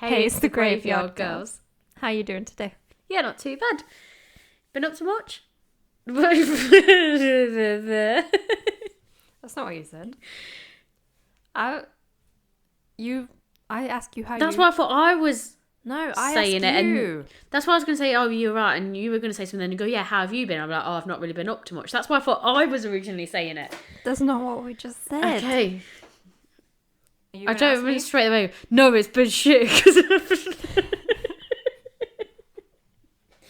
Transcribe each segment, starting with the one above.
Hey, it's the Graveyard Girls. How you doing today? Yeah, not too bad. Been up to much? That's not what you said. I asked you how That's you... why I thought I was No, I saying asked it. you. And that's why I was going to say, oh, you're right. And you were going to say something and go, yeah, how have you been? I'm like, oh, I've not really been up to much. That's why I thought I was originally saying it. That's not what we just said. Okay. I don't really straight away. No, it's been shit.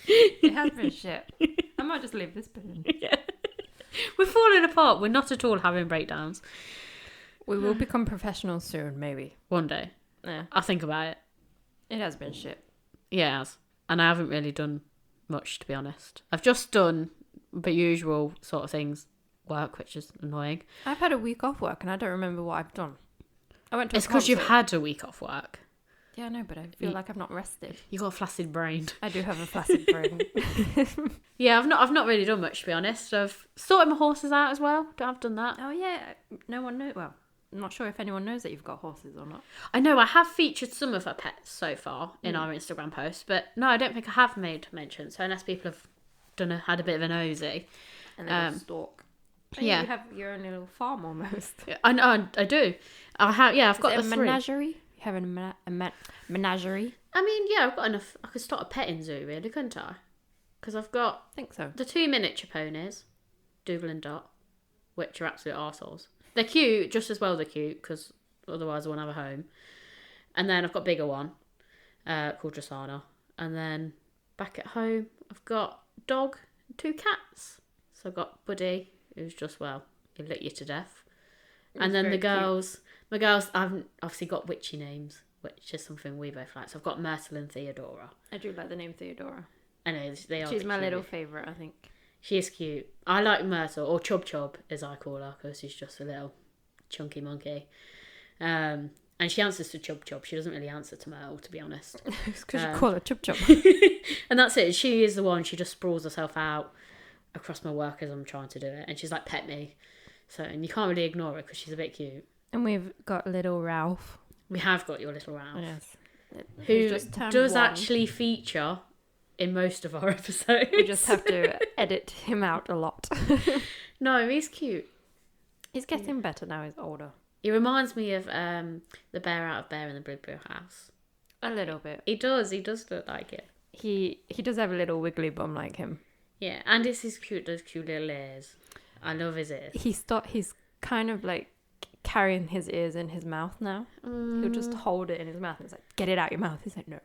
It has been shit. I might just leave this bit in. Yeah. We're falling apart. We're not at all having breakdowns. We will become professionals soon, maybe. One day. Yeah. I'll think about it. It has been shit. Yeah, it has. And I haven't really done much, to be honest. I've just done the usual sort of things, work, which is annoying. I've had a week off work and I don't remember what I've done. I went to It's because you've had a week off work. Yeah, I know, but I feel like I've not rested. You got a flaccid brain. I do have a flaccid brain. Yeah, I've not really done much, to be honest. I've sorted my horses out as well. I've done that. Oh yeah, no one knows. Well, I'm not sure if anyone knows that you've got horses or not. I know I have featured some of our pets so far in our Instagram posts, but no, I don't think I have made mention. So unless people have had a bit of a nosy, And then stalk. Yeah, you have your own little farm almost. I know, I do. I have. Yeah, I've got a the three. menagerie. You have a menagerie. I mean, yeah, I've got enough. I could start a petting zoo, really, couldn't I? Because I've got I think so. the 2 miniature ponies, Dougal and Dot, which are absolute arseholes. They're cute, just as well they're cute, because otherwise I won't have a home. And then I've got a bigger one, called Drasana. And then back at home, I've got dog and 2 cats. So I've got Buddy, who's just, well, he'll lick you to death. And then the girls, my girls, I've obviously got witchy names, which is something we both like. So I've got Myrtle and Theodora. I do like the name Theodora. I know, they are. She's my little favourite, I think. She is cute. I like Myrtle, or Chub Chub, as I call her, because she's just a little chunky monkey. And she answers to Chub Chub. She doesn't really answer to Myrtle, to be honest. It's because you call her Chub Chub. And that's it. She is the one. She just sprawls herself out across my work as I'm trying to do it. And she's like, pet me. So, and you can't really ignore her because she's a bit cute. And we've got little Ralph. We have got your little Ralph. Yes. Who just does one. actually feature in most of our episodes. We just have to edit him out a lot. No, he's cute. He's getting better now he's older. He reminds me of the bear out of Bear in the Blueberry House. A little bit. He does look like it. He does have a little wiggly bum like him. Yeah, and it's those cute little ears. I love his ears. He's kind of like carrying his ears in his mouth now. He'll just hold it in his mouth and it's like, get it out your mouth. He's like, no.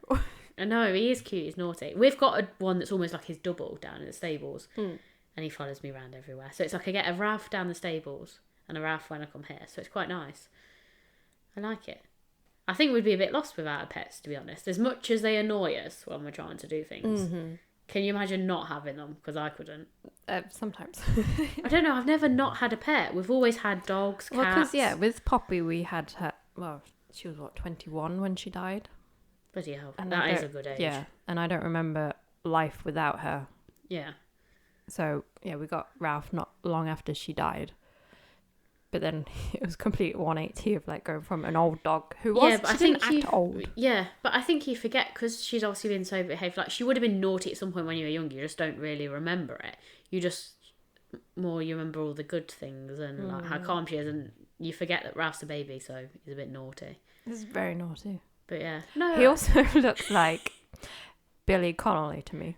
I know, he is cute, he's naughty. We've got one that's almost like his double down in the stables. And he follows me around everywhere. So it's like I get a Ralph down the stables and a Ralph when I come here. So it's quite nice. I like it. I think we'd be a bit lost without our pets, to be honest. As much as they annoy us when we're trying to do things. Mm-hmm. Can you imagine not having them? Because I couldn't. Sometimes. I don't know, I've never not had a pet. We've always had dogs, cats. Well, because, with Poppy we had her... Well, she was, 21 when she died? Bloody hell. And that is a good age. Yeah, and I don't remember life without her. Yeah. So, yeah, we got Ralph not long after she died. But then it was complete 180 of like going from an old dog who was, but she didn't act old. Yeah, but I think you forget because she's obviously been so behaved. Like she would have been naughty at some point when you were younger. You just don't really remember it. You just you remember all the good things and like how calm she is, and you forget that Ralph's a baby, so he's a bit naughty. This is very naughty. But yeah, no. He also looks like Billy Connolly to me.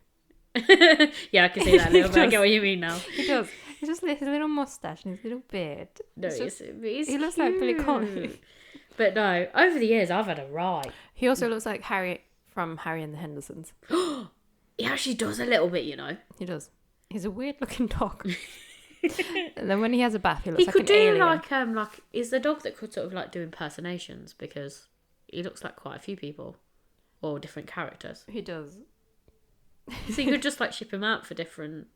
Yeah, I can see that a little bit. I get what you mean now. He does. It's just his little mustache and his little beard. No, he looks like Billy Connolly. But no, over the years I've had a ride. He also looks like Harry from Harry and the Hendersons. He actually does a little bit, you know. He does. He's a weird looking dog. And then when he has a bath, he looks like an alien. He could do like is the dog that could sort of like do impersonations because he looks like quite a few people or different characters. He does. So you could just like ship him out for different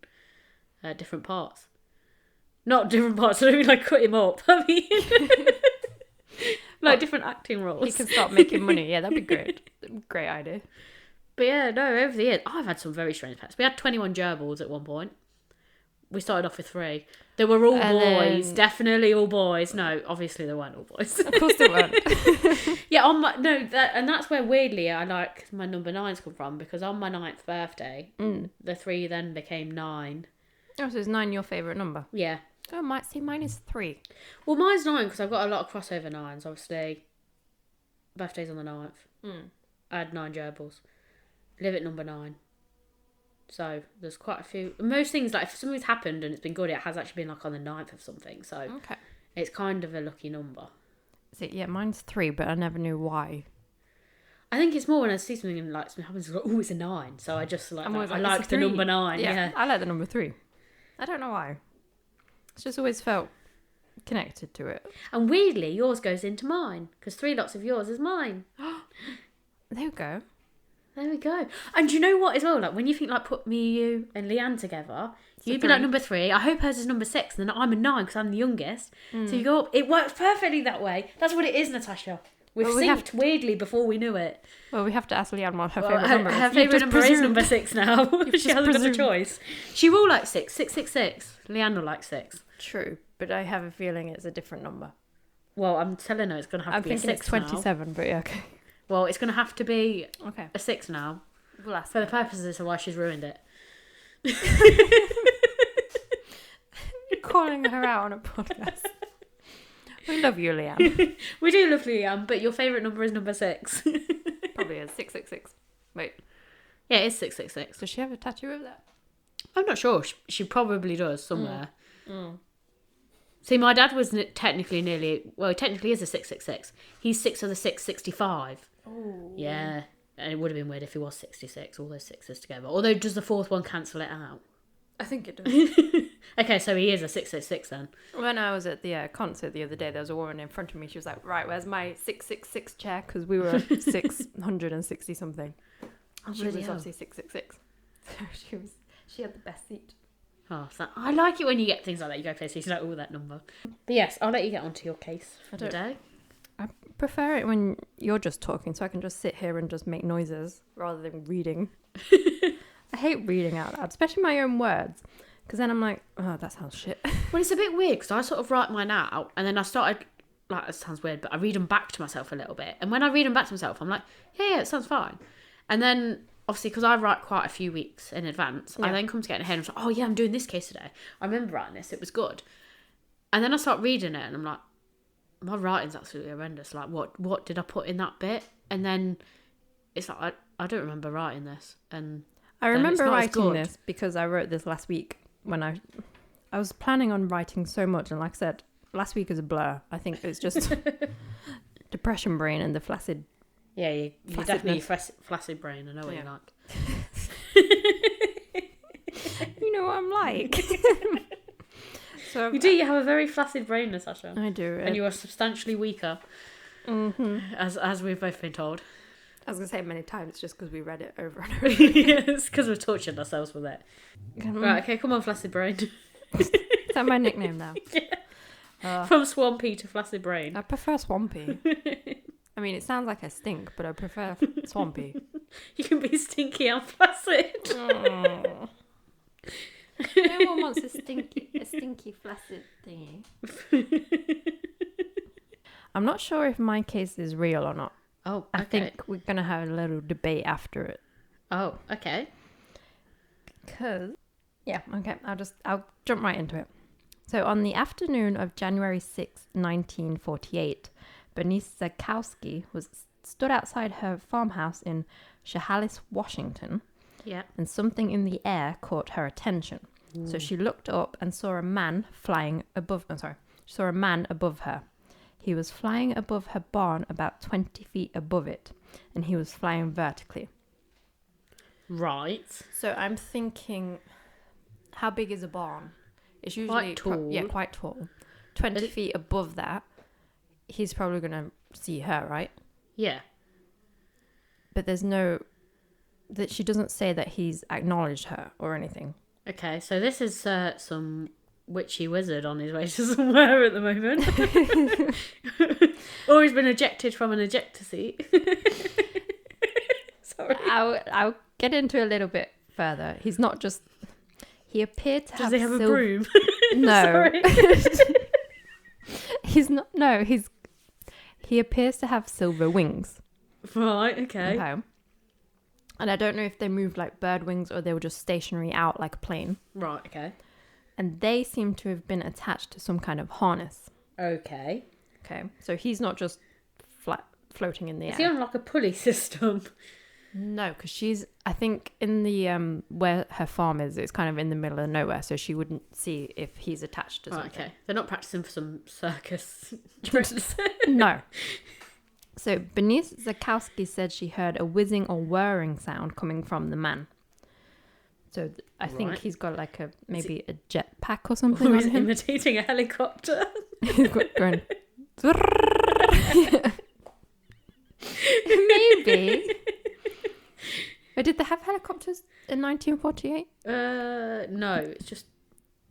parts. Not different parts, I don't mean like cut him up. I mean like different acting roles. He can start making money. Yeah, that'd be great. Great idea. But yeah, no, over the years, I've had some very strange pets. We had 21 gerbils at one point. We started off with 3. They were all And boys. then- Definitely all boys. No, obviously they weren't all boys. Of course they weren't. Yeah, and that's where weirdly I like my number 9s come from, because on my 9th birthday, the 3 then became 9. Oh, so is 9 your favourite number? Yeah. Oh, mine is 3. Well, mine's 9 because I've got a lot of crossover 9s, obviously. Birthday's on the 9th. I had 9 gerbils. Live at number 9. So there's quite a few. Most things, like if something's happened and it's been good, it has actually been like on the 9th of something. So Okay. it's kind of a lucky number. So, yeah, mine's 3, but I never knew why. I think it's more when I see something and like something happens, it's like, oh, it's a 9. So I just like, I'm always I like, like it's a the 3. number 9. Yeah. I like the number 3. I don't know why. It's just always felt connected to it. And weirdly, yours goes into mine because 3 lots of yours is mine. There we go. There we go. And do you know what as well? Like when you think like put me, you and Leanne together, you'd be like 3. number 3. I hope hers is number 6, and then I'm a 9 because I'm the youngest. So you go up. It works perfectly that way. That's what it is, Natasha. We've Well, we synced weirdly before we knew it. Well, we have to ask Leanne what her Well, favourite number is. her You've favourite just number is presumed. number 6 now. She just hasn't got a presumed. choice. She will like 6. 666. Leanne will like 6. True, but I have a feeling it's a different number. Well, I'm telling her it's going to have I'm to be a thinking 6 it's 27, but yeah, okay. now. Well, it's going to have to be Okay. a 6 now. We'll ask For the purposes of why she's ruined it. calling her out on a podcast. We love you, Leanne. We do love Leanne, but your favourite number is number 6. Probably is 666. Wait, Yeah, it is 666. does she have a tattoo of that? I'm not sure. She probably does somewhere. See, my dad was technically he technically is a 666. He's 6 of the 665. Oh. Yeah. And it would have been weird if he was 66, all those 6s together. Although, does the 4th one cancel it out? I think it does. Okay, so he is a 666 then. When I was at the concert the other day, there was a woman in front of me. She was like, right, where's my 666 chair? Because we were 660 something. Oh, She was bloody hell. obviously 666. So she had the best seat. Oh, so I like it when you get things like that. You go places, you know, all that number. But yes, I'll let you get onto your case for the day. I prefer it when you're just talking, so I can just sit here and just make noises rather than reading. I hate reading out loud, especially my own words, because then I'm like, oh, that sounds shit. Well, it's a bit weird because I sort of write mine out and then I started, like, it sounds weird, but I read them back to myself a little bit. And when I read them back to myself, I'm like, yeah, it sounds fine. And then, obviously, because I write quite a few weeks in advance, I then come to get in ahead and I'm like, oh, yeah, I'm doing this case today. I remember writing this, it was good. And then I start reading it and I'm like, my writing's absolutely horrendous. Like, what did I put in that bit? And then it's like, I don't remember writing this. And I then it's remember not as writing good. this because I wrote this last week when I was planning on writing so much, and like I said, last week is a blur. I think it's just depression brain and the flaccid. Yeah, you're definitely flaccid brain. I know what Yeah. you're like. You know what I'm like. So You do, you have a very flaccid brain, Natasha. I do. And you are substantially weaker, Mm-hmm. as we've both been told. I was gonna say it many times just because we read it over and over. Yes, because we've tortured ourselves with it. Again. Right, okay, come on, flaccid brain. Is that my nickname now? From swampy to flaccid brain. I prefer swampy. I mean, it sounds like I stink, but I prefer swampy. You can be stinky and flaccid. Oh. No one wants a stinky flaccid thingy. I'm not sure if my case is real or not. Oh, okay. I think we're gonna have a little debate after it. Oh, okay. Because, yeah, okay, I'll jump right into it. So on the afternoon of January 6, 1948, Bernice Zakowski stood outside her farmhouse in Chehalis, Washington, Yeah. and something in the air caught her attention. So she looked up and saw a man saw a man above her. He was flying above her barn about 20 feet above it, and he was flying vertically. Right. So I'm thinking, how big is a barn? It's usually Quite tall. quite tall. 20 feet above that, he's probably going to see her, right? Yeah. But there's no... that she doesn't say that he's acknowledged her or anything. Okay, so this is some witchy wizard on his way to somewhere at the moment. Or he's been ejected from an ejector seat. Sorry. I'll get into a little bit further. He's not just... He appeared to Does he have a broom? No. Sorry. He's not. No, he appears to have silver wings. Right, okay. Okay. And I don't know if they moved like bird wings or they were just stationary out like a plane. Right, okay. And they seem to have been attached to some kind of harness. Okay. Okay. So he's not just flat floating in the Is air. he on like a pulley system? No, because I think in the where her farm is, it's kind of in the middle of nowhere, so she wouldn't see if he's attached to something. Okay. They're not practicing for some circus tricks. No. So Bernice Zakowski said she heard a whizzing or whirring sound coming from the man. So I think Right. he's got like maybe a jetpack or something Or on he's him. imitating a helicopter. He's going. Maybe. But did they have helicopters in 1948? No, it's just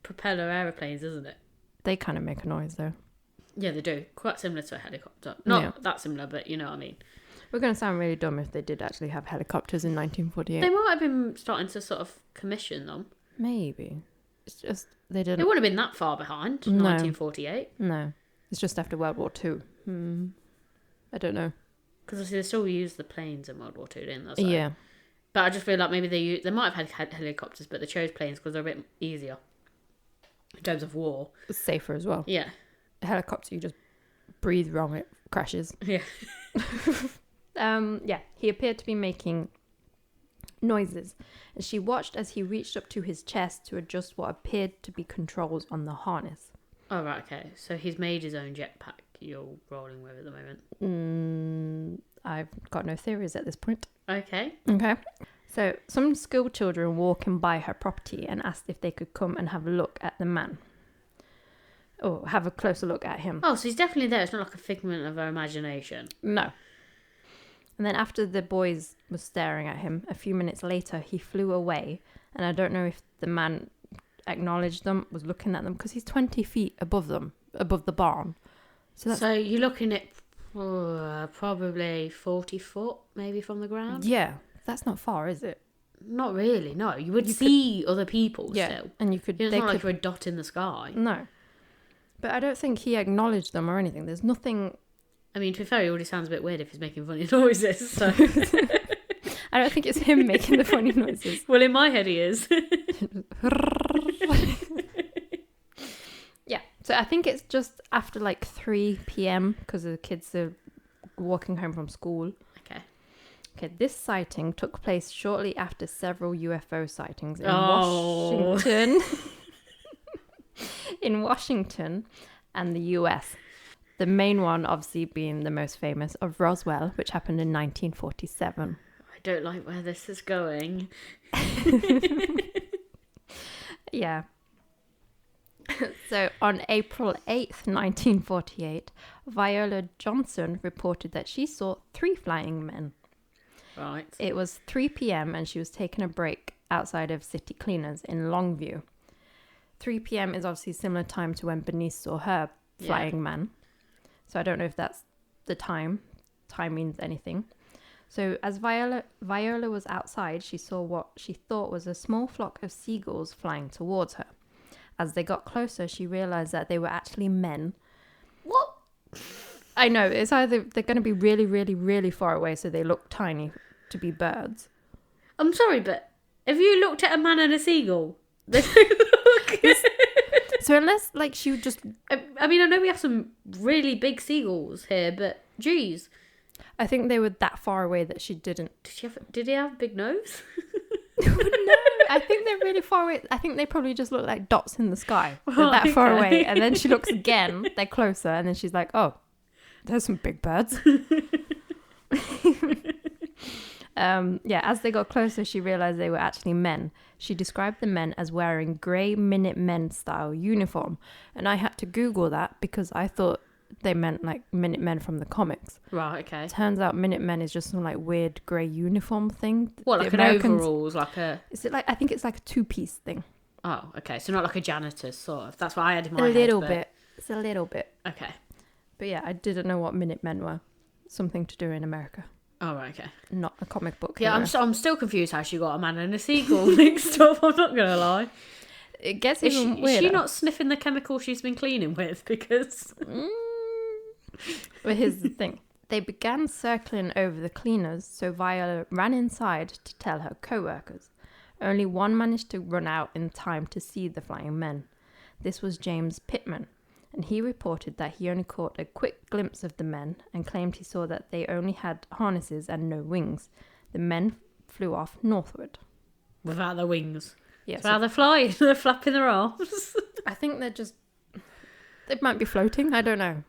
propeller aeroplanes, isn't it? They kind of make a noise though. Yeah, they do. Quite similar to a helicopter. Not that similar, but you know what I mean. We're going to sound really dumb if they did actually have helicopters in 1948. They might have been starting to sort of commission them. Maybe. It's just they didn't. It wouldn't have been that far behind, No. 1948. No. It's just after World War II. I don't know. Because they still used the planes in World War II, didn't they? So. Yeah. But I just feel like maybe they might have had helicopters, but they chose planes because they're a bit easier in terms of war. It's safer as well. Yeah. A helicopter, you just breathe wrong, it crashes. Yeah. Yeah, he appeared to be making noises, and she watched as he reached up to his chest to adjust what appeared to be controls on the harness. Oh, right, okay. So he's made his own jetpack you're rolling with at the moment. I've got no theories at this point. Okay. Okay. So some school children walking by her property and asked if they could come and have a look at the man. Or have a closer look at him. Oh, so he's definitely there. It's not like a figment of her imagination. No. And then after the boys were staring at him, a few minutes later, he flew away. And I don't know if the man acknowledged them, was looking at them, because he's 20 feet above them, above the barn. So you're looking at probably 40 foot, maybe, from the ground? Yeah, that's not far, is it? Not really, no. You would see other people still. And you could... It's they not like could, you're a dot in the sky. No. But I don't think he acknowledged them or anything. There's nothing... I mean, to be fair, it already sounds a bit weird if he's making funny noises. So. I don't think it's him making the funny noises. Well, in my head he is. Yeah, so I think it's just after like 3 p.m. because the kids are walking home from school. Okay, this sighting took place shortly after several UFO sightings in Washington. In Washington and the US. The main one obviously being the most famous of Roswell, which happened in 1947. I don't like where this is going. Yeah. So on April 8th, 1948, Viola Johnson reported that she saw 3 flying men. Right. It was 3 p.m. and she was taking a break outside of City Cleaners in Longview. 3 p.m. is obviously similar time to when Bernice saw her flying man. So I don't know if that's the time. Time means anything. So as Viola was outside, she saw what she thought was a small flock of seagulls flying towards her. As they got closer, she realized that they were actually men. What? I know, it's either they're going to be really, really, really far away, so they look tiny to be birds. I'm sorry, but have you looked at a man and a seagull? They look... So unless, like, she would just... I mean, I know we have some really big seagulls here, but geez. I think they were that far away that she didn't... Did he have a big nose? No, I think they're really far away. I think they probably just look like dots in the sky. They're that far away. And then she looks again, they're closer, and then she's like, oh, there's some big birds. Yeah, as they got closer, she realized they were actually men. She described the men as wearing grey Minutemen style uniform. And I had to Google that because I thought they meant like Minutemen from the comics. Right, okay. Turns out Minutemen is just some like weird grey uniform thing. What, like an overalls, like a... Is it like, I think it's like a 2-piece thing. Oh, okay. So not like a janitor's sort of. That's what I had in my head. A little bit. It's a little bit. Okay. But yeah, I didn't know what Minutemen were. Something to do in America. Oh, right, okay. Not a comic book. Yeah, I'm still confused how she got a man and a seagull mixed up. I'm not going to lie. it gets Is even she, weirder. is she not sniffing the chemical she's been cleaning with? Because... But here's the thing. They began circling over the cleaners, so Viola ran inside to tell her co-workers. Only one managed to run out in time to see the flying men. This was James Pittman, and he reported that he only caught a quick glimpse of the men and claimed he saw that they only had harnesses and no wings. The men flew off northward. Without their wings. Yes. While they're flying, they're flapping their arms. I think they might be floating. I don't know.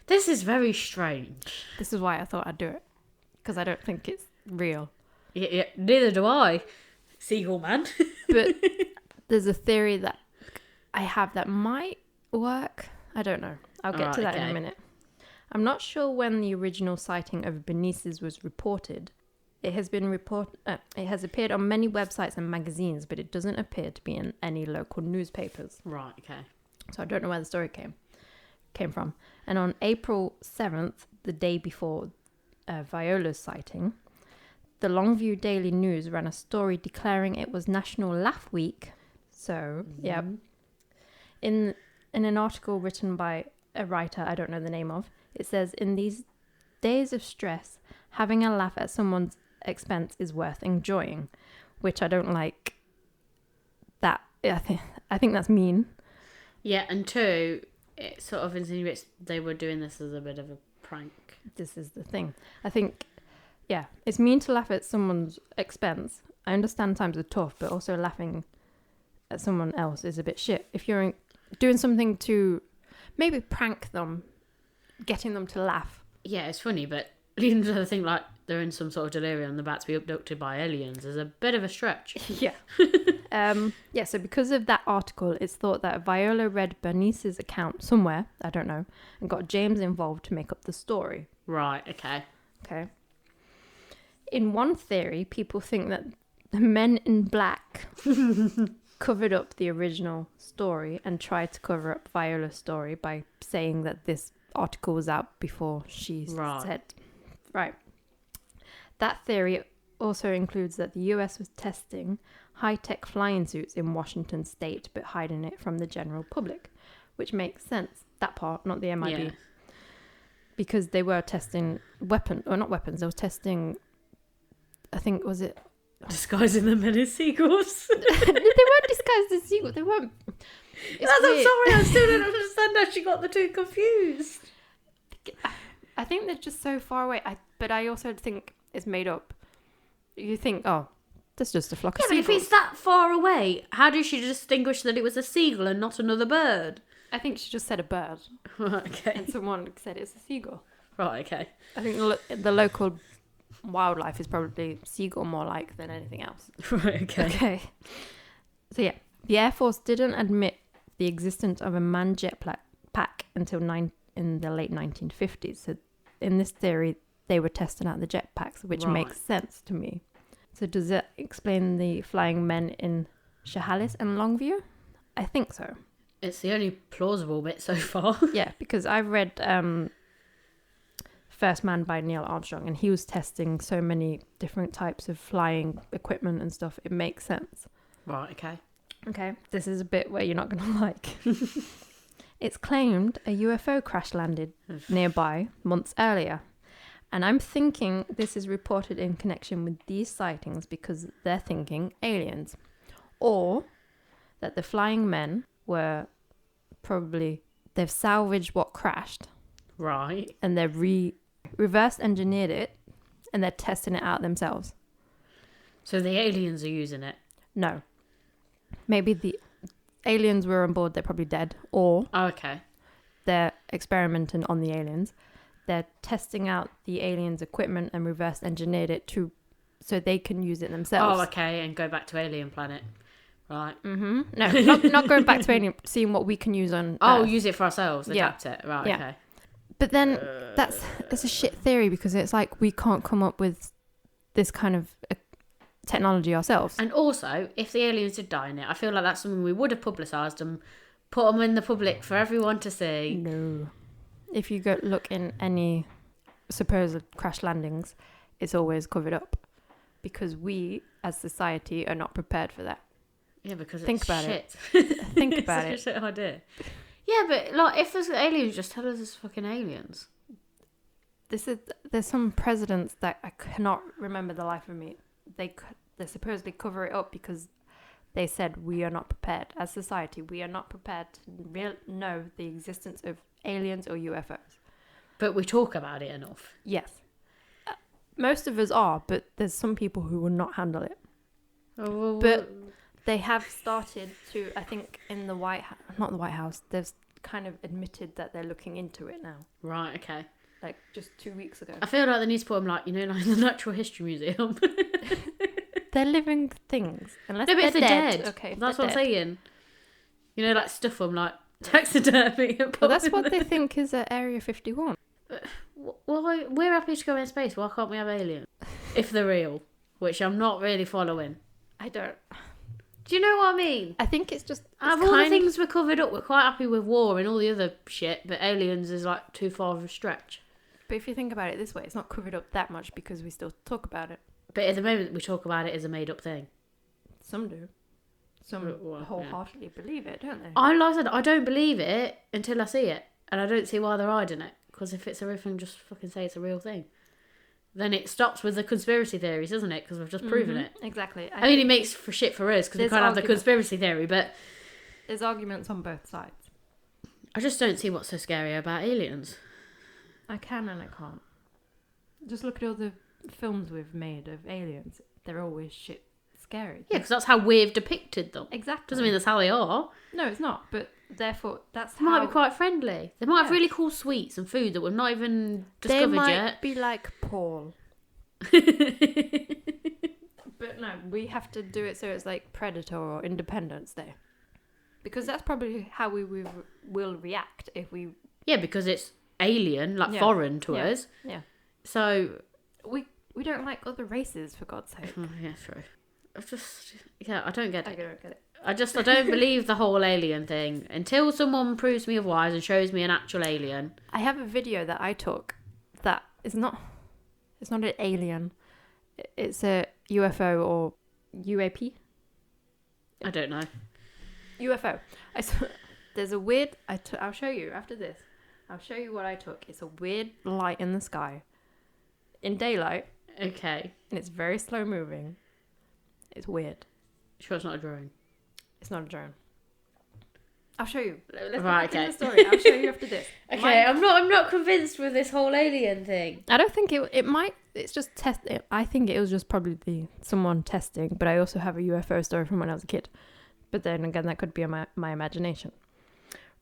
This is very strange. This is why I thought I'd do it. Because I don't think it's real. Yeah, neither do I. Seagull man. But there's a theory that I have that might work. I don't know. I'll get to that in a minute. I'm not sure when the original sighting of Benice's was reported. It has appeared on many websites and magazines, but it doesn't appear to be in any local newspapers. Right, okay. So I don't know where the story came from. And on April 7th, the day before Viola's sighting, the Longview Daily News ran a story declaring it was National Laugh Week. So, yeah. In an article written by a writer I don't know the name of, it says, in these days of stress, having a laugh at someone's expense is worth enjoying, which I don't like. That I think that's mean. Yeah, and two, it sort of insinuates they were doing this as a bit of a prank. This is the thing. I think, yeah, it's mean to laugh at someone's expense. I understand times are tough, but also laughing at someone else is a bit shit. If you're doing something to maybe prank them, getting them to laugh. Yeah, it's funny, but leading to the thing like they're in some sort of delirium and they're about to be abducted by aliens is a bit of a stretch. Yeah. So because of that article, it's thought that Viola read Bernice's account somewhere, I don't know, and got James involved to make up the story. Right, okay. In one theory, people think that the men in black covered up the original story and tried to cover up Viola's story by saying that this article was out before she said. Right. That theory also includes that the US was testing high-tech flying suits in Washington state but hiding it from the general public, which makes sense. That part, not the MIB. Yeah. Because they were testing not weapons, they were testing, I think, was it? Disguising them as seagulls. They weren't disguised as seagulls. They weren't. I'm sorry, I still don't understand how she got the two confused. I think they're just so far away. But I also think it's made up. You think, oh, that's just a flock of seagulls. But if it's that far away, how does she distinguish that it was a seagull and not another bird? I think she just said a bird. Okay. And someone said it's a seagull. Right, okay. I think the local wildlife is probably seagull more like than anything else. Right, okay. So yeah, the Air Force didn't admit the existence of a manned jetpack until in the late 1950s. So in this theory, they were testing out the jetpacks, which makes sense to me. So does that explain the flying men in Chehalis and Longview? I think so. It's the only plausible bit so far. Yeah, because I've read First Man by Neil Armstrong, and he was testing so many different types of flying equipment and stuff. It makes sense. Right, okay. Okay, this is a bit where you're not going to like. It's claimed a UFO crash landed nearby months earlier. And I'm thinking this is reported in connection with these sightings because they're thinking aliens. Or that the flying men were they've salvaged what crashed. Right. And they've reverse engineered it and they're testing it out themselves. So the aliens are using it? No. Maybe the aliens were on board, they're probably dead. Or okay. They're experimenting on the aliens. They're testing out the aliens' equipment and reverse engineered it so they can use it themselves. Oh, okay, and go back to Alien Planet. Right. Mm-hmm. No, not going back to Alien, seeing what we can use on Earth. Use it for ourselves, adapt it. Right, okay. But then it's a shit theory because it's like we can't come up with this kind of technology ourselves. And also, if the aliens did die in it, I feel like that's something we would have publicised and put them in the public for everyone to see. No. If you go look in any supposed crash landings, it's always covered up because we, as society, are not prepared for that. Yeah, because Think it's about shit. Think It's about such a it. shit idea. Yeah, but like, if there's aliens, just tell us it's fucking aliens. There's some presidents that I cannot remember the life of me. They supposedly cover it up because they said we are not prepared as society. We are not prepared to know the existence of aliens or UFOs. But we talk about it enough. Yes, most of us are, but there's some people who will not handle it. Oh, But they have started to, I think, in the not the White House, they've kind of admitted that they're looking into it now. right, okay. Like just 2 weeks ago. I feel like they need to put them, like, you know, like in the Natural History Museum. They're living things. Unless No, but if they're dead. Okay, if That's they're what I'm dead. saying. You know, like, stuff them, like, taxidermy. And Well, that's what they think is at Area 51. Well, we're happy to go in space. Why can't we have aliens? If they're real. Which I'm not really following. I don't. Do you know what I mean? I think it's just. Out of all the things we're covered up, we're quite happy with war and all the other shit, but aliens is, like, too far of a stretch. But if you think about it this way, it's not covered up that much because we still talk about it. But at the moment, we talk about it as a made-up thing. Some do. Some Well, wholeheartedly believe it, don't they? Like I said, I don't believe it until I see it. And I don't see why they're hiding it. Because if it's a real thing, just fucking say it's a real thing. Then it stops with the conspiracy theories, doesn't it? Because we've just proven it. Exactly. I mean, it makes for shit for us because we can't have the conspiracy theory, but there's arguments on both sides. I just don't see what's so scary about aliens. I can and I can't. Just look at all the films we've made of aliens. They're always shit scary. Yeah, because that's how we've depicted them. Exactly. Doesn't mean that's how they are. No, it's not. But therefore, that's They how... might be quite friendly. They might have really cool sweets and food that we've not even discovered they might yet. be like Paul. But no, we have to do it so it's like Predator or Independence Day. Because that's probably how we will react if we... Yeah, because it's alien, like foreign to us. Yeah. So... We don't like other races, for God's sake. Yeah, true. I don't get it. I don't get it. I don't believe the whole alien thing until someone proves me otherwise and shows me an actual alien. I have a video that I took that is not... It's not an alien. It's a UFO or UAP. I don't know. UFO. There's a weird... I'll show you after this. I'll show you what I took. It's a weird light in the sky. In daylight. Okay. And it's very slow moving. It's weird. Sure it's not a drone? It's not a drone. I'll show you. Let's right, get okay. the story. I'll show you after this. Okay, I'm not convinced with this whole alien thing. I don't think it might... It's just I think it was just probably someone testing, but I also have a UFO story from when I was a kid. But then again, that could be my imagination.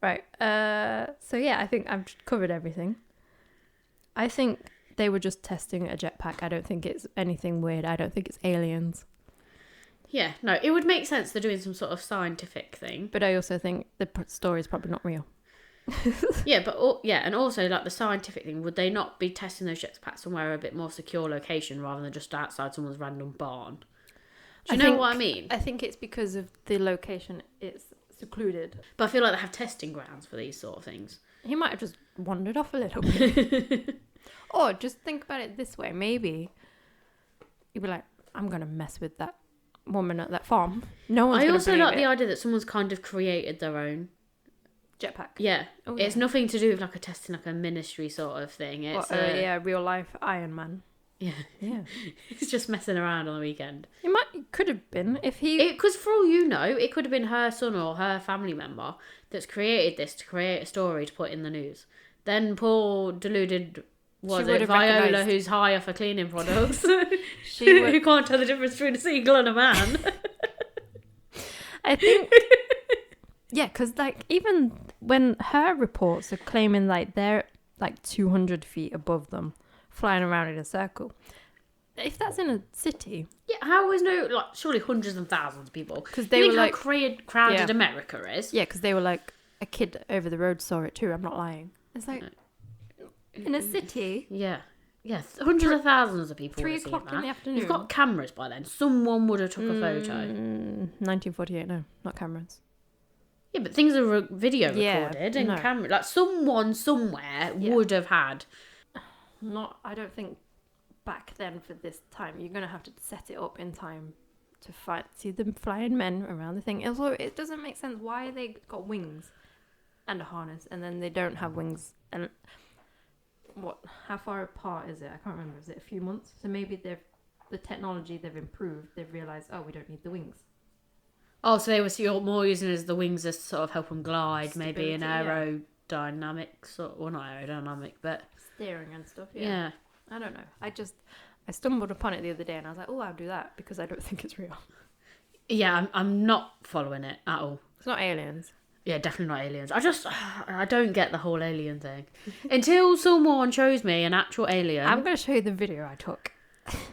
Right. So yeah, I think I've covered everything. I think they were just testing a jetpack. I don't think it's anything weird. I don't think it's aliens. Yeah, no, it would make sense they're doing some sort of scientific thing. But I also think the story is probably not real. Yeah, and also like the scientific thing, would they not be testing those jetpacks somewhere a bit more secure location rather than just outside someone's random barn? Do you know what I mean? I think it's because of the location. It's secluded. But I feel like they have testing grounds for these sort of things. He might have just wandered off a little bit. Or just think about it this way. Maybe you'd be like, I'm going to mess with that woman at that farm. No one's going to believe I also like it. the idea that someone's kind of created their own Jetpack. Yeah. Oh, It's nothing to do with like a testing, like a ministry sort of thing. It's real life Iron Man. Yeah. It's just messing around on the weekend. It could have been if he... Because for all you know, it could have been her son or her family member that's created this to create a story to put in the news. Then poor deluded... Viola, who's high off her cleaning products, who can't tell the difference between a seagull and a man. I think, yeah, because like even when her reports are claiming like they're like 200 feet above them, flying around in a circle. If that's in a city, yeah, how is surely hundreds and thousands of people? Because they were like crowded America is. Yeah, because they were like a kid over the road saw it too. I'm not lying. It's like. In a city? Yeah. Yeah, hundreds of thousands of people 3 o'clock in the afternoon. You've got cameras by then. Someone would have took a photo. 1948, no. Not cameras. Yeah, but things are video recorded and camera. Like, someone somewhere would have had... I don't think back then for this time. You're going to have to set it up in time to see them flying men around the thing. Also, it doesn't make sense why they got wings and a harness, and then they don't have wings. And how far apart is it? I can't remember. Is it a few months? So maybe the technology they've improved. They've realised, oh, we don't need the wings. Oh, so they were more using as the wings as sort of help them glide, Stability, maybe an aerodynamic sort. Well, not aerodynamic, but Steering and stuff. yeah. I don't know. I stumbled upon it the other day, and I was like, oh, I'll do that because I don't think it's real. Yeah, I'm not following it at all. It's not aliens. Yeah, definitely not aliens. I don't get the whole alien thing. Until someone shows me an actual alien. I'm going to show you the video I took.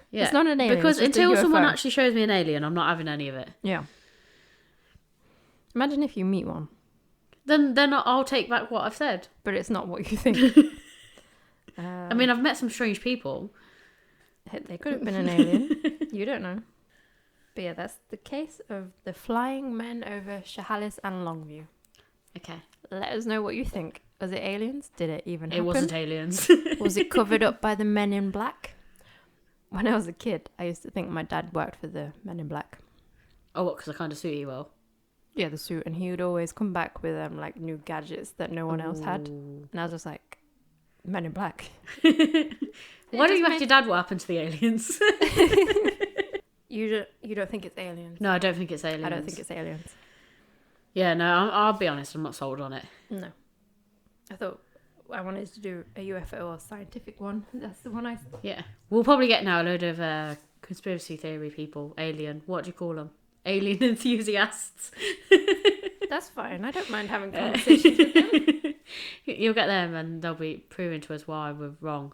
Yeah, it's not an alien. Because it's just until a UFO. someone actually shows me an alien, I'm not having any of it. Yeah. Imagine if you meet one. Then I'll take back what I've said. But it's not what you think. I mean, I've met some strange people. They could have been an alien. You don't know. But yeah, that's the case of the flying men over Chehalis and Longview. Okay. Let us know what you think. Was it aliens? Did it even happen? It wasn't aliens. Was it covered up by the men in black? When I was a kid, I used to think my dad worked for the men in black. Oh, what? Because I kind of suit you well. Yeah, the suit. And he would always come back with like new gadgets that no one else had. Ooh. And I was just like, men in black. Why don't you ask your dad what happened to the aliens? You don't think it's aliens? No, I don't think it's aliens. I don't think it's aliens. Yeah, no, I'll be honest, I'm not sold on it. No. I thought I wanted to do a UFO or scientific one. That's the one I... Yeah. We'll probably get now a load of conspiracy theory people. Alien. What do you call them? Alien enthusiasts. That's fine. I don't mind having conversations with them. You'll get them and they'll be proving to us why we're wrong.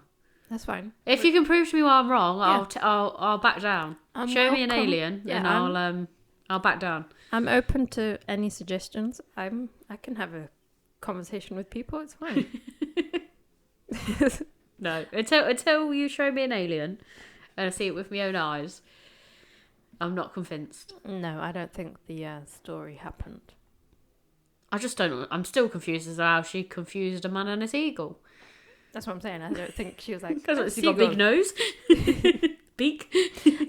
That's fine. If you can prove to me why I'm wrong, Yeah. I'll back down. Show me an alien and I'll back down. I'm open to any suggestions. I can have a conversation with people. It's fine. No, until you show me an alien and I see it with my own eyes, I'm not convinced. No, I don't think the story happened. I just don't. I'm still confused as to how she confused a man and a seagull. That's what I'm saying. I don't think she was like... Because she's got a big nose. Beak.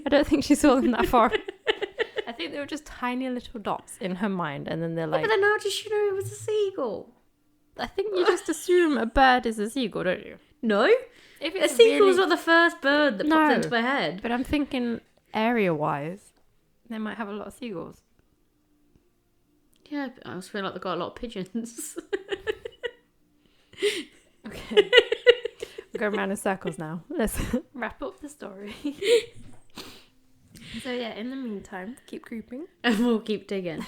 I don't think she saw them that far. I think they were just tiny little dots in her mind, and then they're like... But then how did she know it was a seagull? I think you just assume a bird is a seagull, don't you? No. If A seagull's not the first bird that popped into my head. But I'm thinking area-wise, they might have a lot of seagulls. Yeah, but I also feel like they've got a lot of pigeons. Okay. We're going around in circles now. Let's wrap up the story. So yeah, in the meantime, keep creeping. And we'll keep digging.